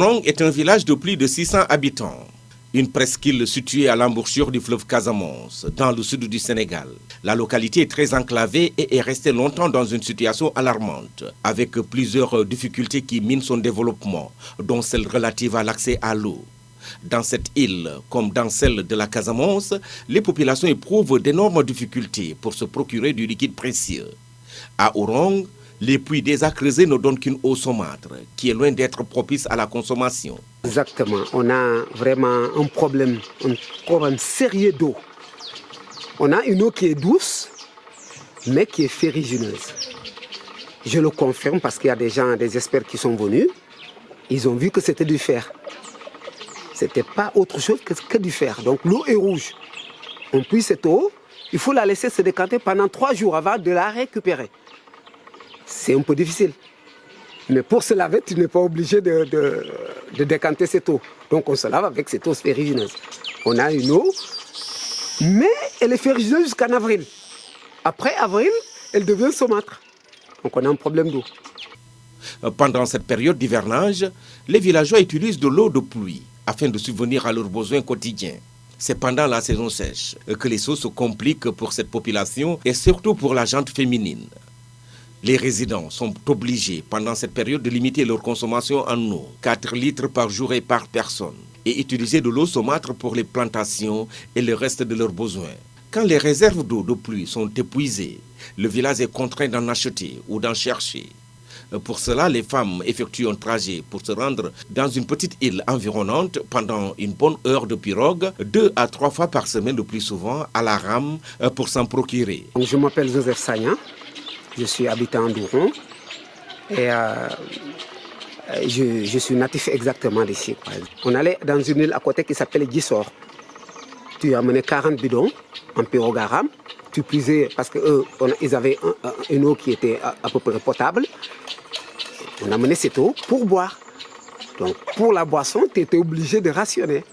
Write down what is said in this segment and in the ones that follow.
Ourong est un village de plus de 600 habitants. Une presqu'île située à l'embouchure du fleuve Casamance, dans le sud du Sénégal. La localité est très enclavée et est restée longtemps dans une situation alarmante, avec plusieurs difficultés qui minent son développement, dont celle relative à l'accès à l'eau. Dans cette île, comme dans celle de la Casamance, les populations éprouvent d'énormes difficultés pour se procurer du liquide précieux. À Ourong, les puits déjà creusés ne donnent qu'une eau saumâtre, qui est loin d'être propice à la consommation. Exactement, on a vraiment un problème sérieux d'eau. On a une eau qui est douce, mais qui est ferrugineuse. Je le confirme parce qu'il y a des experts qui sont venus, ils ont vu que c'était du fer. C'était pas autre chose que du fer. Donc l'eau est rouge. On puise cette eau, il faut la laisser se décanter pendant 3 jours avant de la récupérer. C'est un peu difficile. Mais pour se laver, tu n'es pas obligé de décanter cette eau. Donc on se lave avec cette eau ferrugineuse. On a une eau, mais elle est ferrugineuse jusqu'en avril. Après avril, elle devient saumâtre. Donc on a un problème d'eau. Pendant cette période d'hivernage, les villageois utilisent de l'eau de pluie afin de subvenir à leurs besoins quotidiens. C'est pendant la saison sèche que les choses se compliquent pour cette population et surtout pour la gente féminine. Les résidents sont obligés pendant cette période de limiter leur consommation en eau, 4 litres par jour et par personne, et utiliser de l'eau saumâtre pour les plantations et le reste de leurs besoins. Quand les réserves d'eau de pluie sont épuisées, le village est contraint d'en acheter ou d'en chercher. Pour cela, les femmes effectuent un trajet pour se rendre dans une petite île environnante pendant une bonne heure de pirogue, 2 à 3 fois par semaine le plus souvent, à la rame pour s'en procurer. Je m'appelle Joseph Sagnan. Je suis habitant d'Ourong et je suis natif exactement d'ici. On allait dans une île à côté qui s'appelle Gisor. Tu amenais 40 bidons en pirogue à rame. Tu puisais parce qu'ils avaient une eau qui était à peu près potable. On amenait cette eau pour boire. Donc pour la boisson, tu étais obligé de rationner.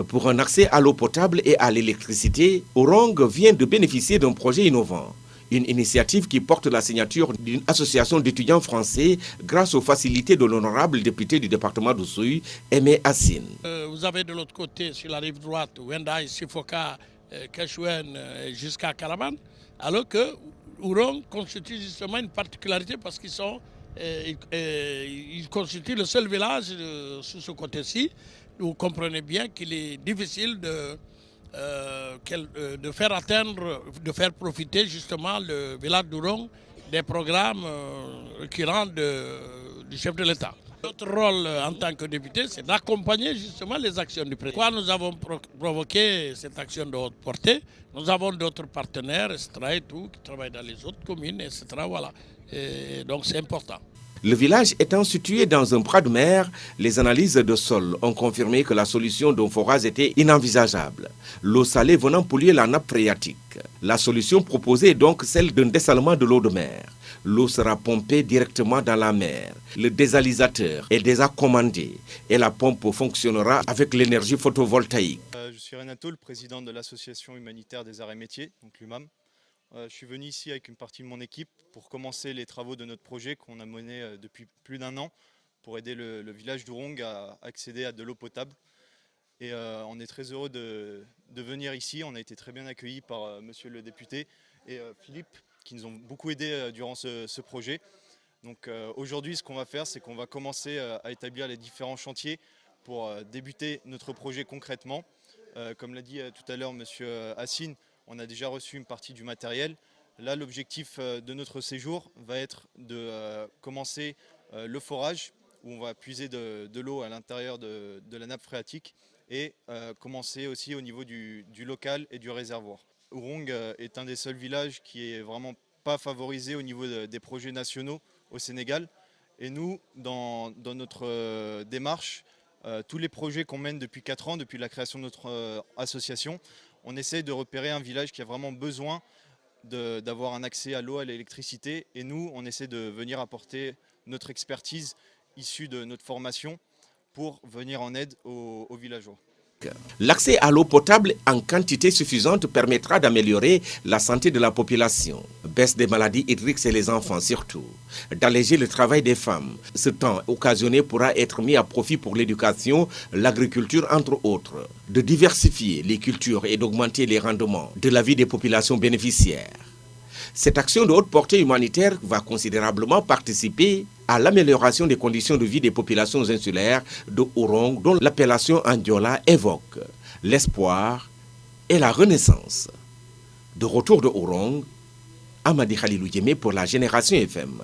Pour un accès à l'eau potable et à l'électricité, Ourong vient de bénéficier d'un projet innovant. Une initiative qui porte la signature d'une association d'étudiants français grâce aux facilités de l'honorable député du département d'Oussouye, Aimé Assine. Vous avez de l'autre côté, sur la rive droite, Wendaï, Sifoka, Kechouen jusqu'à Kalaman, alors que Ourong constitue justement une particularité parce qu'ils constituent le seul village sur ce côté-ci. Vous comprenez bien qu'il est difficile de faire profiter justement le village d'Ourong des programmes récurrents du chef de l'État. Notre rôle en tant que député, c'est d'accompagner justement les actions du président. Pourquoi nous avons provoqué cette action de haute portée? Nous avons d'autres partenaires, etc., et tout, qui travaillent dans les autres communes, etc. Voilà. Et donc c'est important. Le village étant situé dans un bras de mer, les analyses de sol ont confirmé que la solution d'un forage était inenvisageable, l'eau salée venant polluer la nappe phréatique. La solution proposée est donc celle d'un dessalement de l'eau de mer. L'eau sera pompée directement dans la mer. Le désalisateur est déjà commandé et la pompe fonctionnera avec l'énergie photovoltaïque. Je suis Renato, le président de l'association humanitaire des arts et métiers, donc l'UMAM. Je suis venu ici avec une partie de mon équipe pour commencer les travaux de notre projet qu'on a mené depuis plus d'1 an pour aider le village d'Ourong à accéder à de l'eau potable. Et on est très heureux de venir ici. On a été très bien accueillis par monsieur le député et Philippe qui nous ont beaucoup aidés durant ce projet. Donc aujourd'hui, ce qu'on va faire, c'est qu'on va commencer à établir les différents chantiers pour débuter notre projet concrètement. Comme l'a dit tout à l'heure monsieur Assine, on a déjà reçu une partie du matériel. Là, l'objectif de notre séjour va être de commencer le forage, où on va puiser de l'eau à l'intérieur de la nappe phréatique et commencer aussi au niveau du local et du réservoir. Ourong est un des seuls villages qui est vraiment pas favorisé au niveau des projets nationaux au Sénégal. Et nous, dans notre démarche, tous les projets qu'on mène depuis 4 ans, depuis la création de notre association, on essaye de repérer un village qui a vraiment besoin d'avoir un accès à l'eau, à l'électricité. Et nous, on essaie de venir apporter notre expertise issue de notre formation pour venir en aide aux villageois. L'accès à l'eau potable en quantité suffisante permettra d'améliorer la santé de la population, baisse des maladies hydriques chez les enfants surtout, d'alléger le travail des femmes. Ce temps occasionné pourra être mis à profit pour l'éducation, l'agriculture entre autres, de diversifier les cultures et d'augmenter les rendements de la vie des populations bénéficiaires. Cette action de haute portée humanitaire va considérablement participer à l'amélioration des conditions de vie des populations insulaires de Ourong, dont l'appellation Andiola évoque l'espoir et la renaissance. De retour de Ourong, Amadi Khalilou Diémé pour la Génération FM.